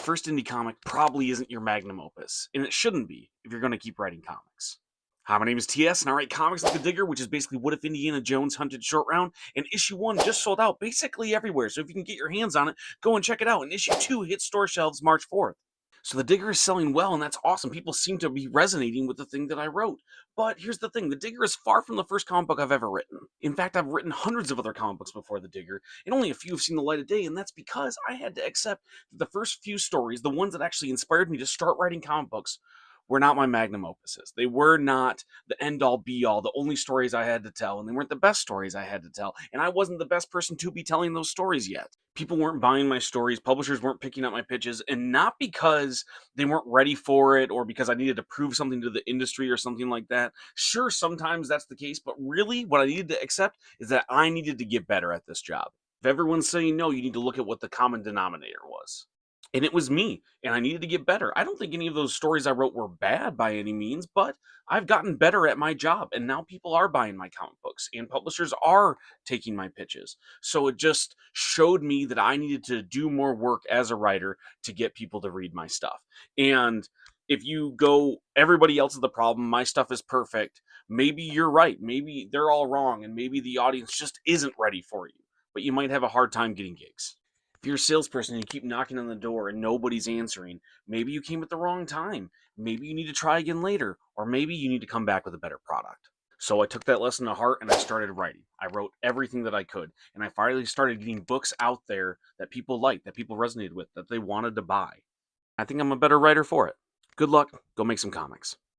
first indie comic probably isn't your magnum opus, and it shouldn't be if you're going to keep writing comics. Hi, my name is TS, and I write comics like The Digger, which is basically what if Indiana Jones hunted Shortround, and issue 1 just sold out basically everywhere, so if you can get your hands on it, go and check it out, and issue 2 hit store shelves March 4th. So The Digger is selling well, and that's awesome. People seem to be resonating with the thing that I wrote. But here's the thing, The Digger is far from the first comic book I've ever written. In fact, I've written hundreds of other comic books before The Digger, and only a few have seen the light of day, and that's because I had to accept that the first few stories, the ones that actually inspired me to start writing comic books, were not my magnum opuses. They were not the end-all be-all, the only stories I had to tell, and they weren't the best stories I had to tell, and I wasn't the best person to be telling those stories yet. People weren't buying my stories, publishers weren't picking up my pitches, and not because they weren't ready for it or because I needed to prove something to the industry or something like that. Sure, sometimes that's the case, but really what I needed to accept is that I needed to get better at this job. If everyone's saying no, you need to look at what the common denominator was. And it was me, and I needed to get better. I don't think any of those stories I wrote were bad by any means, but I've gotten better at my job, and now people are buying my comic books, and publishers are taking my pitches. So it just showed me that I needed to do more work as a writer to get people to read my stuff. And if you go, everybody else is the problem, my stuff is perfect, maybe you're right. Maybe they're all wrong, and maybe the audience just isn't ready for you, but you might have a hard time getting gigs. If you're a salesperson and you keep knocking on the door and nobody's answering, maybe you came at the wrong time. Maybe you need to try again later, or maybe you need to come back with a better product. So I took that lesson to heart and I started writing. I wrote everything that I could, and I finally started getting books out there that people liked, that people resonated with, that they wanted to buy. I think I'm a better writer for it. Good luck. Go make some comics.